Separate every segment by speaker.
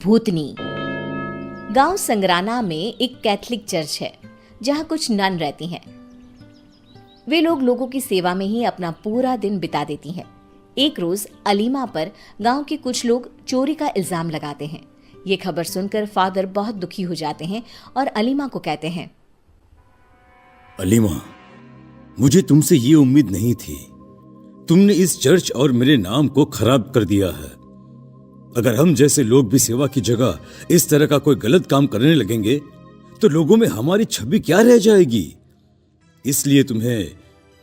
Speaker 1: भूतनी। गांव संगराना में एक कैथलिक चर्च है जहां कुछ नन रहती हैं। वे लोगों की सेवा में ही अपना पूरा दिन बिता देती हैं। एक रोज अलीमा पर गांव के कुछ लोग चोरी का इल्जाम लगाते हैं। ये खबर सुनकर फादर बहुत दुखी हो जाते हैं और अलीमा को कहते हैं,
Speaker 2: अलीमा, मुझे तुमसे ये उम्मीद नहीं थी। तुमने इस चर्च और मेरे नाम को खराब कर दिया है। अगर हम जैसे लोग भी सेवा की जगह इस तरह का कोई गलत काम करने लगेंगे तो लोगों में हमारी छवि क्या रह जाएगी। इसलिए तुम्हें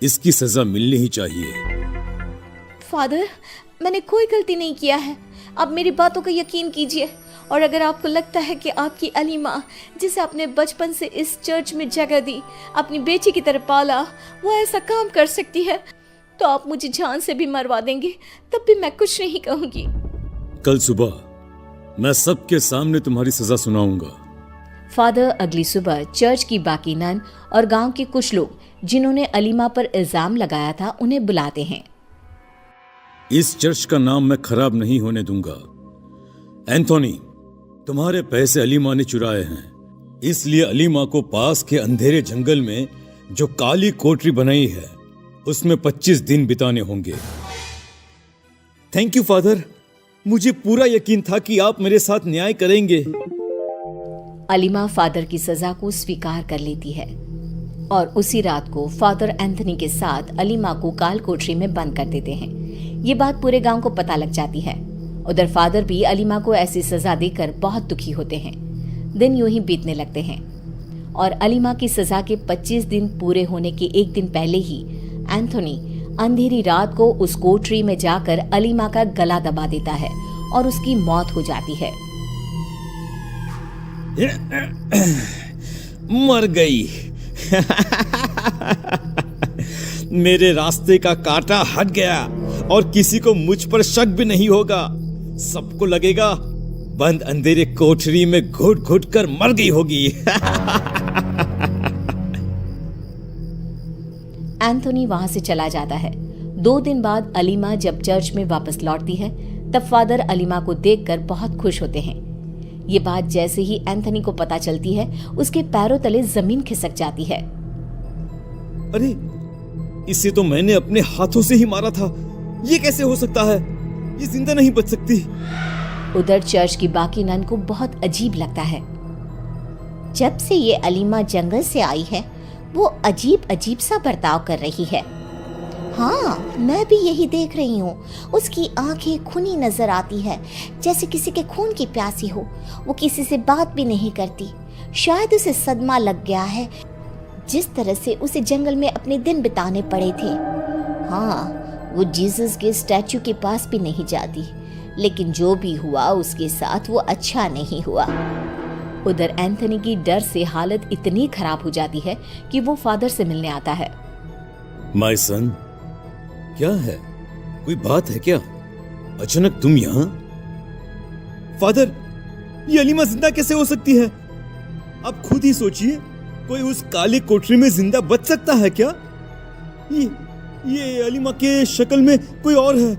Speaker 2: इसकी सजा मिलनी ही चाहिए।
Speaker 1: फादर, मैंने कोई गलती नहीं किया है। आप मेरी बातों का यकीन कीजिए। और अगर आपको लगता है कि आपकी अलीमा, जिसे आपने बचपन से इस चर्च में जगह दी, अपनी बेटी की तरह पाला, वो ऐसा काम कर सकती है, तो आप मुझे जान से भी मरवा देंगे, तब भी मैं कुछ नहीं कहूंगी।
Speaker 2: कल सुबह मैं सबके सामने तुम्हारी सजा सुनाऊंगा।
Speaker 1: फादर अगली सुबह चर्च की बाकी नन और गांव के कुछ लोग जिन्होंने अलीमा पर इल्जाम लगाया था उन्हें बुलाते हैं।
Speaker 2: इस चर्च का नाम मैं खराब नहीं होने दूंगा। एंथोनी, तुम्हारे पैसे अलीमा ने चुराए हैं, इसलिए अलीमा को पास के अंधेरे जंगल में जो काली कोठरी बनाई है उसमें 25 दिन बिताने होंगे। थैंक यू फादर, मुझे पूरा यकीन था कि आप मेरे साथ न्याय करेंगे।
Speaker 1: अलीमा फादर की सजा को स्वीकार कर लेती है और उसी रात को फादर एंथनी के साथ अलीमा को काल कोठरी में बंद कर देते हैं। ये बात पूरे गांव को पता लग जाती है। उधर फादर भी अलीमा को ऐसी सजा देकर बहुत दुखी होते हैं। दिन यूं ही बीतने लगते हैं और अलीमा की सजा के 25 दिन पूरे होने के एक दिन पहले ही एंथोनी अंधेरी रात को उस कोठरी में जाकर अलीमा का गला दबा देता है और उसकी मौत हो जाती है।
Speaker 2: मर गई। मेरे रास्ते का कांटा हट गया और किसी को मुझ पर शक भी नहीं होगा। सबको लगेगा बंद अंधेरे कोठरी में घुट घुट कर मर गई होगी।
Speaker 1: एंथोनी वहां से चला जाता है। 2 दिन बाद अलीमा जब चर्च में वापस लौटती है तब फादर अलीमा को देखकर बहुत खुश होते हैं। ये बात जैसे ही एंथोनी को पता चलती है उसके पैरों तले जमीन खिसक जाती है।
Speaker 2: अरे, इसे तो मैंने अपने हाथों से ही मारा था। ये कैसे हो सकता है? ये जिंदा नहीं बच सकती।
Speaker 1: उधर चर्च की बाकी नन को बहुत अजीब लगता है। जब से ये अलीमा जंगल से आई है वो अजीब अजीब सा बर्ताव कर रही है। हाँ, मैं भी यही देख रही हूँ। उसकी आंखें खूनी नजर आती है, जैसे किसी के खून की प्यासी हो। वो किसी से बात भी नहीं करती। शायद उसे सदमा लग गया है, जिस तरह से उसे जंगल में अपने दिन बिताने पड़े थे। हाँ, वो जीसस के स्टैचू के पास भी नहीं जाती। लेकिन जो भी हुआ उसके साथ वो अच्छा नहीं हुआ। उधर एंथोनी की डर से हालत इतनी खराब हो जाती है कि वो फादर से मिलने आता है।
Speaker 2: माय सन, क्या है? कोई बात है क्या? अचानक तुम यहाँ? फादर, ये अलीमा जिंदा कैसे हो सकती है? आप खुद ही सोचिए, कोई उस काली कोठरी में जिंदा बच सकता है क्या? ये अलीमा के शक्ल में कोई और है।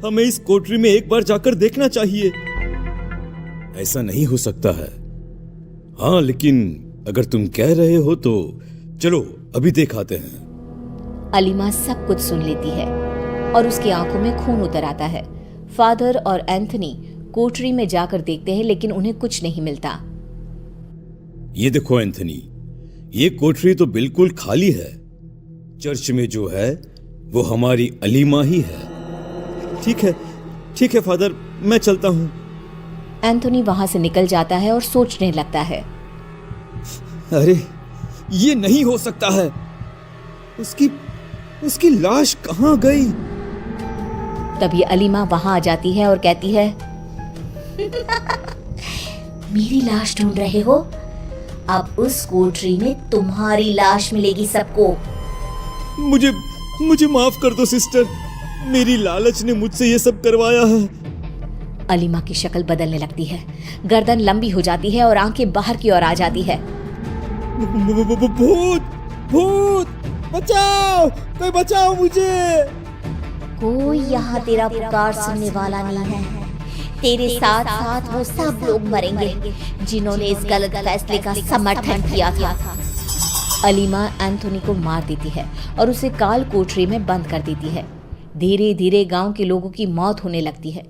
Speaker 2: हमें इस कोठरी में एक बार जाकर देखना चाहिए। ऐसा नहीं हो सकता है। हाँ, लेकिन अगर तुम कह रहे हो तो चलो अभी दिखाते हैं।
Speaker 1: अलीमा सब कुछ सुन लेती है और उसकी आंखों में खून उतर आता है। फादर और एंथनी कोठरी में जाकर देखते हैं लेकिन उन्हें कुछ नहीं मिलता।
Speaker 2: ये देखो एंथनी, ये कोठरी तो बिल्कुल खाली है। चर्च में जो है वो हमारी अलीमा ही है। ठीक है फादर, मैं चलता हूँ।
Speaker 1: एंथोनी वहां से निकल जाता है और सोचने लगता है,
Speaker 2: अरे, ये नहीं हो सकता है। उसकी लाश कहाँ गई?
Speaker 1: तभी अलीमा वहां आ जाती है और कहती है, मेरी लाश ढूंढ रहे हो? अब उस कोठरी में तुम्हारी लाश मिलेगी सबको।
Speaker 2: मुझे माफ कर दो सिस्टर, मेरी लालच ने मुझसे ये सब करवाया है।
Speaker 1: अलीमा की शक्ल बदलने लगती है, गर्दन लंबी हो जाती है और आंखें बाहर की ओर आ जाती है।
Speaker 2: भूत, बचाओ, कोई बचाओ मुझे।
Speaker 1: कोई यहाँ तेरा पुकार सुनने वाला नहीं है। तेरे साथ साथ वो सब लोग मरेंगे जिन्होंने इस गलत फैसले का समर्थन किया था। अलीमा एंथोनी को मार देती है और उसे काल कोठरी में बंद कर देती है। धीरे धीरे गांव के लोगों की मौत होने लगती है।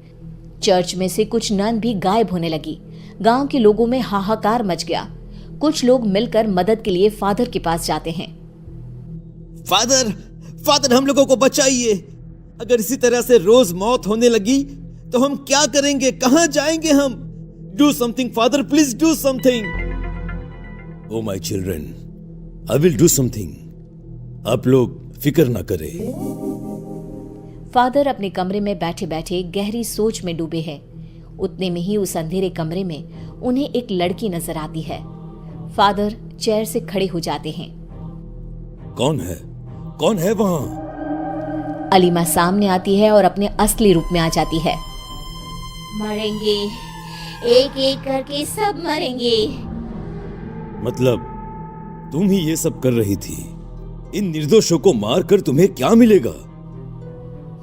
Speaker 1: चर्च में से कुछ नन भी गायब होने लगी। गांव के लोगों में हाहाकार मच गया। कुछ लोग मिलकर मदद के लिए फादर के पास जाते हैं।
Speaker 3: फादर हम लोगों को बचाइए। अगर इसी तरह से रोज मौत होने लगी तो हम क्या करेंगे, कहां जाएंगे हम? Do something father, please do something.
Speaker 2: Oh my children, I will do something. आप लोग फिक्र ना करें।
Speaker 1: फादर अपने कमरे में बैठे बैठे गहरी सोच में डूबे हैं। उतने में ही उस अंधेरे कमरे में उन्हें एक लड़की नजर आती है। फादर चेयर से खड़े हो जाते हैं।
Speaker 2: कौन है वहां?
Speaker 1: अलीमा सामने आती है और अपने असली रूप में आ जाती है। मरेंगे, एक एक करके सब मरेंगे।
Speaker 2: मतलब तुम ही ये सब कर रही थी? इन निर्दोषों को मारकर तुम्हें क्या मिलेगा?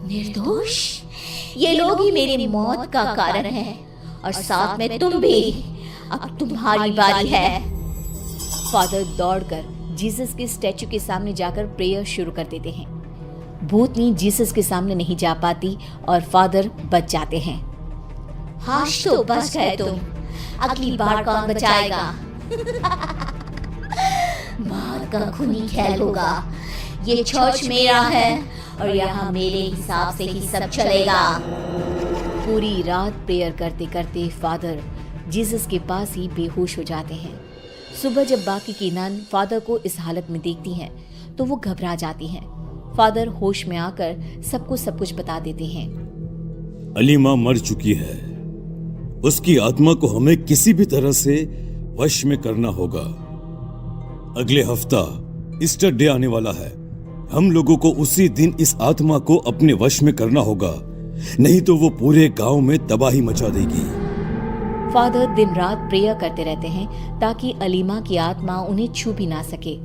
Speaker 1: निर्दोष? ये लोग ही मेरी मौत का कारण है और साथ में तुम भी। अब तुम्हारी बारी है। फादर दौड़कर जीसस के स्टैचू के सामने जाकर प्रेयर शुरू कर देते हैं। भूतनी जीसस के सामने नहीं जा पाती और फादर बच जाते हैं। हाश तो बच गए तुम, अगली बार कौन बचाएगा? मार का खूनी खेल होगा। ये चर्च मेरा है और यहाँ मेरे हिसाब से ही सब चलेगा। पूरी रात प्रेयर करते करते फादर जीसस के पास ही बेहोश हो जाते हैं। सुबह जब बाकी की नन फादर को इस हालत में देखती हैं तो वो घबरा जाती हैं। फादर होश में आकर सबको सब कुछ बता देते हैं।
Speaker 2: अलीमा मर चुकी है। उसकी आत्मा को हमें किसी भी तरह से वश में करना होगा। अगले हफ्ता ईस्टर डे आने वाला है। हम लोगों को उसी दिन इस आत्मा को अपने वश में करना होगा, नहीं तो वो पूरे गांव में तबाही मचा देगी।
Speaker 1: फादर दिन रात प्रेयर करते रहते हैं ताकि अलीमा की आत्मा उन्हें छू भी ना सके।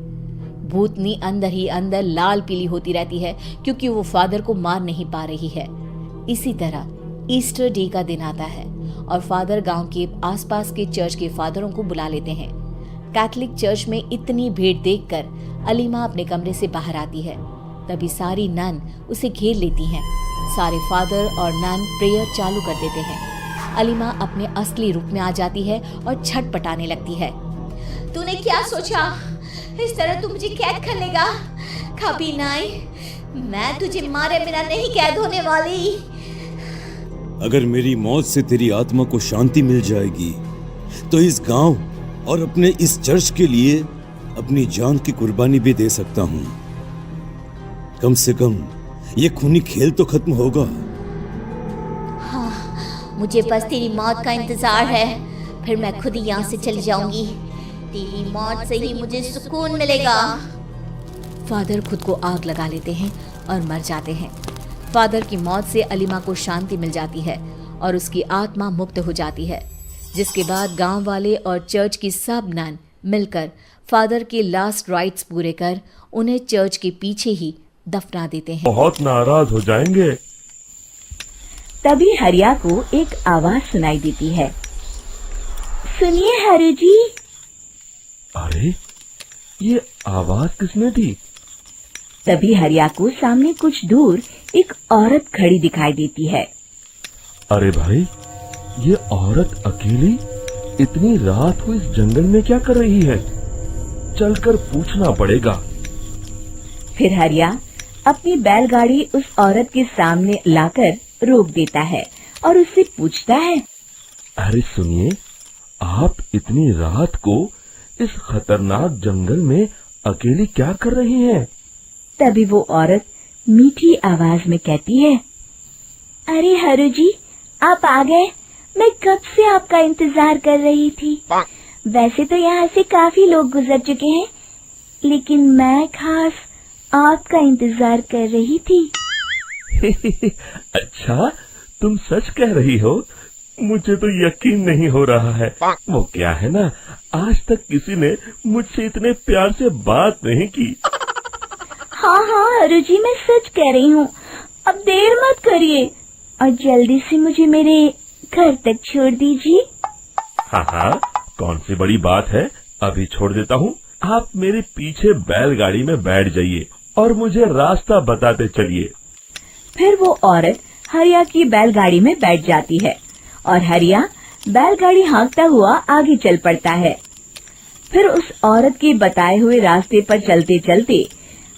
Speaker 1: भूतनी अंदर ही अंदर लाल पीली होती रहती है क्योंकि वो फादर को मार नहीं पा रही है। इसी तरह ईस्टर डे का दिन आता है और फादर गांव के आसपास के चर्च के फादरों को बुला लेते हैं। कैथोलिक चर्च में इतनी भीड़ देखकर अलीमा अपने कमरे से बाहर आती है। तभी सारी नन उसे घेर लेती हैं। सारे फादर और नन प्रेयर चालू कर देते हैं। अलीमा अपने असली रूप में आ जाती है और छटपटाने लगती है। तूने क्या सोचा? इस तरह तू मुझे कैद कर लेगा? कभी नहीं, मैं तुझे मारे बिना नहीं कैद होने वाली।
Speaker 2: अगर मेरी मौत से तेरी आत्मा को शांति मिल जाएगी तो इस गांव और अपने इस चर्च के लिए अपनी जान की कुर्बानी भी दे सकता हूं। कम से कम ये खूनी खेल तो खत्म होगा।
Speaker 1: हाँ, मुझे बस तेरी मौत का इंतजार है, फिर मैं खुद ही यहाँ से चली जाऊंगी। तेरी मौत से ही मुझे सुकून मिलेगा। फादर खुद को आग लगा लेते हैं और मर जाते हैं। फादर की मौत से अलीमा को शांति मिल जाती है और उसकी आत्मा मुक्त हो जाती है, जिसके बाद गांव वाले और चर्च की सब नन मिलकर फादर के लास्ट राइट्स पूरे कर उन्हें चर्च के पीछे ही दफना देते हैं।
Speaker 4: बहुत नाराज हो जाएंगे।
Speaker 5: तभी हरिया को एक आवाज सुनाई देती है। सुनिए हरु जी।
Speaker 4: अरे ये आवाज किसने दी?
Speaker 5: तभी हरिया को सामने कुछ दूर एक औरत खड़ी दिखाई देती है।
Speaker 4: अरे भाई, ये औरत अकेली इतनी रात को इस जंगल में क्या कर रही है? चलकर पूछना पड़ेगा।
Speaker 5: फिर हरिया अपनी बैलगाड़ी उस औरत के सामने लाकर रोक देता है और उससे पूछता है,
Speaker 4: अरे सुनिए, आप इतनी रात को इस खतरनाक जंगल में अकेली क्या कर रही हैं?
Speaker 5: तभी वो औरत मीठी आवाज में कहती है, अरे हरु जी, आप आ गए। मैं कब से आपका इंतजार कर रही थी। वैसे तो यहाँ से काफी लोग गुजर चुके हैं, लेकिन मैं खास आपका इंतजार कर रही थी।
Speaker 4: अच्छा, तुम सच कह रही हो? मुझे तो यकीन नहीं हो रहा है। वो क्या है ना, आज तक किसी ने मुझसे इतने प्यार से बात नहीं की।
Speaker 5: हाँ हाँ हरु जी, मैं सच कह रही हूँ। अब देर मत करिए और जल्दी से मुझे मेरे घर तक छोड़ दीजिए।
Speaker 4: हाँ हाँ, कौन सी बड़ी बात है, अभी छोड़ देता हूँ। आप मेरे पीछे बैलगाड़ी में बैठ जाइए और मुझे रास्ता बताते चलिए।
Speaker 5: फिर वो औरत हरिया की बैलगाड़ी में बैठ जाती है और हरिया बैलगाड़ी हाँकता हुआ आगे चल पड़ता है। फिर उस औरत के बताए हुए रास्ते पर चलते चलते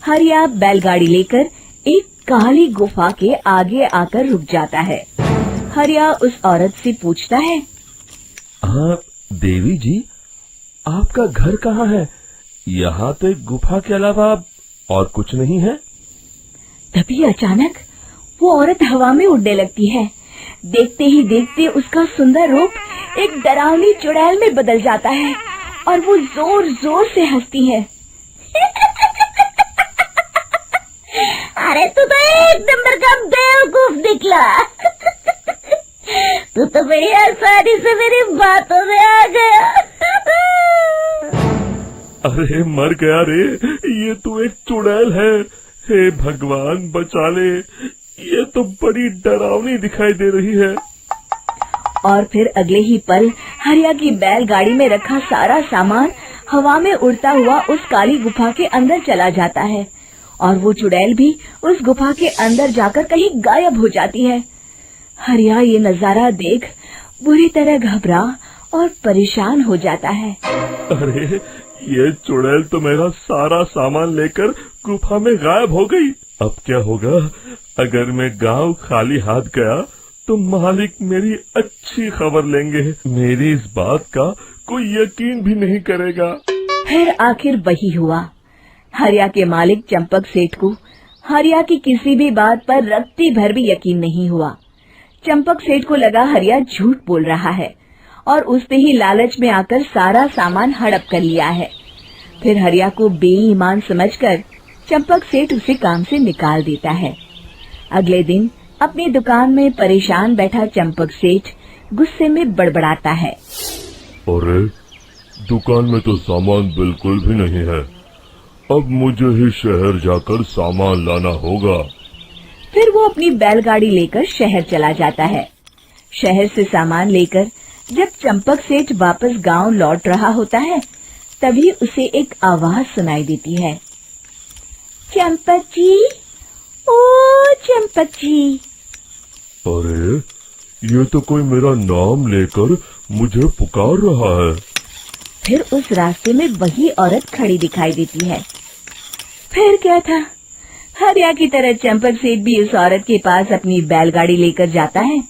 Speaker 5: हरिया बैलगाड़ी लेकर एक काली गुफा के आगे आकर रुक जाता है। हरिया उस औरत से पूछता है,
Speaker 4: हाँ देवी जी, आपका घर कहाँ है? यहाँ तो एक गुफा के अलावा और कुछ नहीं है।
Speaker 5: तभी अचानक वो औरत हवा में उड़ने लगती है। देखते ही देखते उसका सुंदर रूप एक डरावनी चुड़ैल में बदल जाता है और वो जोर जोर से हंसती है। अरे तू तो एक नंबर का बेवकूफ निकला। तू तो बड़ी आसानी से मेरी बातों में आ गया।
Speaker 4: अरे मर गया रे, ये तो एक चुड़ैल है। हे भगवान बचा ले, ये तो बड़ी डरावनी दिखाई दे रही है।
Speaker 5: और फिर अगले ही पल हरिया की बैलगाड़ी में रखा सारा सामान हवा में उड़ता हुआ उस काली गुफा के अंदर चला जाता है और वो चुड़ैल भी उस गुफा के अंदर जाकर कहीं गायब हो जाती है। हरिया ये नजारा देख बुरी तरह घबरा और परेशान हो जाता है।
Speaker 4: अरे ये चुड़ैल तो मेरा सारा सामान लेकर गुफा में गायब हो गई। अब क्या होगा? अगर मैं गांव खाली हाथ गया तो मालिक मेरी अच्छी खबर लेंगे। मेरी इस बात का कोई यकीन भी नहीं करेगा।
Speaker 5: फिर आखिर वही हुआ। हरिया के मालिक चंपक सेठ को हरिया की किसी भी बात पर रत्ती भर भी यकीन नहीं हुआ। चंपक सेठ को लगा हरिया झूठ बोल रहा है और उसने ही लालच में आकर सारा सामान हड़प कर लिया है। फिर हरिया को बेईमान समझकर चंपक सेठ उसे काम से निकाल देता है। अगले दिन अपनी दुकान में परेशान बैठा चंपक सेठ गुस्से में बड़बड़ाता है,
Speaker 4: अरे दुकान में तो सामान बिल्कुल भी नहीं है। अब मुझे ही शहर जाकर सामान लाना होगा।
Speaker 5: फिर वो अपनी बैलगाड़ी लेकर शहर चला जाता है। शहर से सामान लेकर जब चंपक सेठ वापस गांव लौट रहा होता है, तभी उसे एक आवाज सुनाई देती है, चंपक जी, ओ चंपक जी।
Speaker 4: अरे ये तो कोई मेरा नाम लेकर मुझे पुकार रहा है।
Speaker 5: फिर उस रास्ते में वही औरत खड़ी दिखाई देती है। फिर क्या था, हरिया की तरह चंपक सेठ भी उस औरत के पास अपनी बैलगाड़ी लेकर जाता है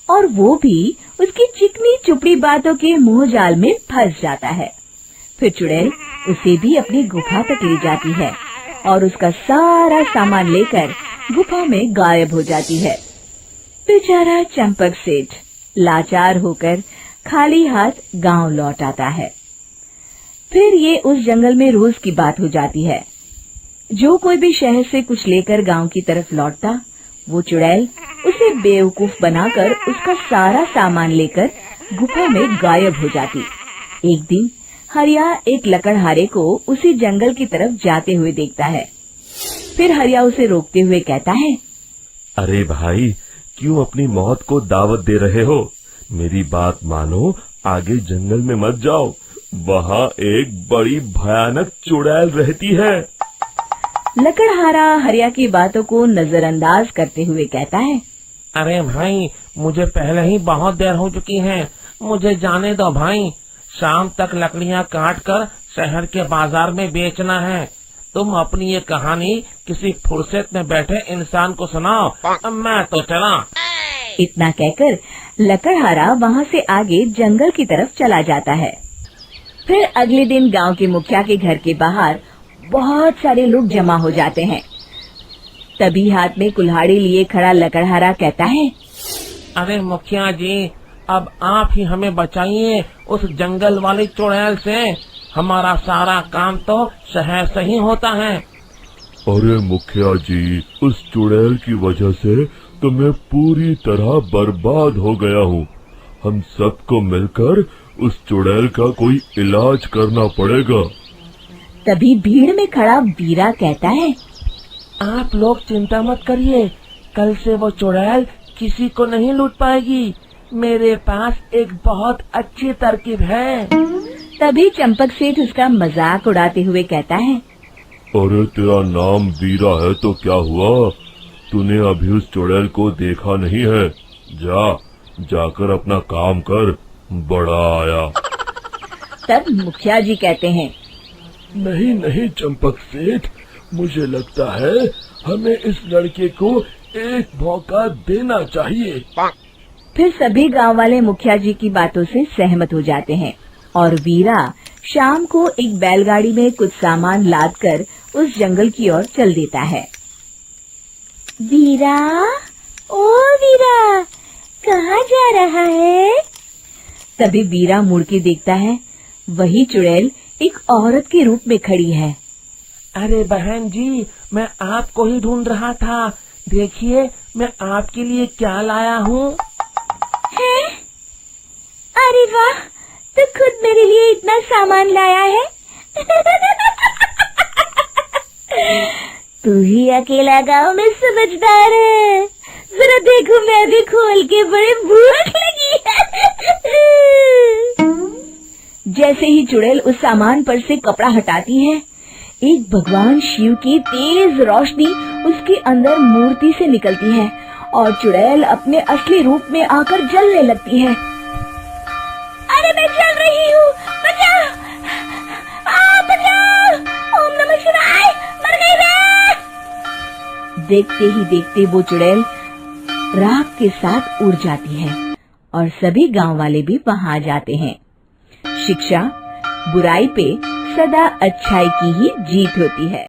Speaker 5: और वो भी उसकी चिकनी चुपड़ी बातों के मुंह जाल में फंस जाता है। फिर चुड़ैल उसे भी अपनी गुफा तक ले जाती है और उसका सारा सामान लेकर गुफा में गायब हो जाती है। बेचारा चंपक सेठ लाचार होकर खाली हाथ गांव लौट आता है। फिर ये उस जंगल में रोज की बात हो जाती है। जो कोई भी शहर से कुछ लेकर गांव की तरफ लौटता, वो चुड़ैल उसे बेवकूफ बनाकर उसका सारा सामान लेकर गुफा में गायब हो जाती। एक दिन हरिया एक लकड़हारे को उसी जंगल की तरफ जाते हुए देखता है। फिर हरिया उसे रोकते हुए कहता है,
Speaker 4: अरे भाई, क्यों अपनी मौत को दावत दे रहे हो? मेरी बात मानो, आगे जंगल में मत जाओ, वहाँ एक बड़ी भयानक चुड़ैल रहती है।
Speaker 5: लकड़हारा हरिया की बातों को नजरअंदाज करते हुए कहता है,
Speaker 6: अरे भाई, मुझे पहले ही बहुत देर हो चुकी है, मुझे जाने दो भाई। शाम तक लकड़ियाँ काट कर शहर के बाजार में बेचना है। तुम अपनी ये कहानी किसी फुर्सत में बैठे इंसान को सुनाओ, मैं तो चला।
Speaker 5: इतना कहकर लकड़हारा वहाँ से आगे जंगल की तरफ चला जाता है। फिर अगले दिन गांव के मुखिया के घर के बाहर बहुत सारे लोग जमा हो जाते हैं। तभी हाथ में कुल्हाड़ी लिए खड़ा लकड़हारा कहता है,
Speaker 6: अरे मुखिया जी, अब आप ही हमें बचाइए उस जंगल वाली चुड़ैल से। हमारा सारा काम तो शहर से ही होता है।
Speaker 4: अरे मुखिया जी, उस चुड़ैल की वजह से तो मैं पूरी तरह बर्बाद हो गया हूँ। हम सबको मिलकर उस चुड़ैल का कोई इलाज करना पड़ेगा।
Speaker 5: तभी भीड़ में खड़ा वीरा कहता है,
Speaker 6: आप लोग चिंता मत करिए, कल से वो चुड़ैल किसी को नहीं लूट पाएगी। मेरे पास एक बहुत अच्छी तरकीब है।
Speaker 5: तभी चंपक सेठ उसका मजाक उड़ाते हुए कहता है,
Speaker 4: अरे तेरा नाम वीरा है तो क्या हुआ? तूने अभी उस चुड़ैल को देखा नहीं है? जाकर अपना काम कर, बड़ा आया।
Speaker 5: तब मुखिया जी कहते हैं,
Speaker 4: नहीं नहीं चंपक सेठ, मुझे लगता है हमें इस लड़के को एक मौका देना चाहिए।
Speaker 5: फिर सभी गांव वाले मुखिया जी की बातों से सहमत हो जाते हैं और वीरा शाम को एक बैलगाड़ी में कुछ सामान लादकर उस जंगल की ओर चल देता है। वीरा, ओ वीरा, कहाँ जा रहा है? तभी वीरा मुड़ के देखता है, वही चुड़ैल एक औरत के रूप में खड़ी है।
Speaker 6: अरे बहन जी, मैं आपको ही ढूंढ रहा था। देखिए, मैं आपके लिए क्या लाया हूँ।
Speaker 5: है? अरे वाह, तो खुद मेरे लिए इतना सामान लाया है। तू ही अकेला गांव में समझदार है। जरा देखो, मैं भी खोल के, बड़े भूख लगी है। जैसे ही चुड़ैल उस सामान पर से कपड़ा हटाती है, एक भगवान शिव की तेज रोशनी उसके अंदर मूर्ति से निकलती है और चुड़ैल अपने असली रूप में आकर जलने लगती है। अरे मैं जल रही हूँ, बचाओ! बचाओ! ओम नमः शिवाय! मर गई मैं! देखते ही देखते वो चुड़ैल राख के साथ उड़ जाती है और सभी गांव वाले भी वहां जाते हैं। शिक्षा बुराई पे सदा अच्छाई की ही जीत होती है।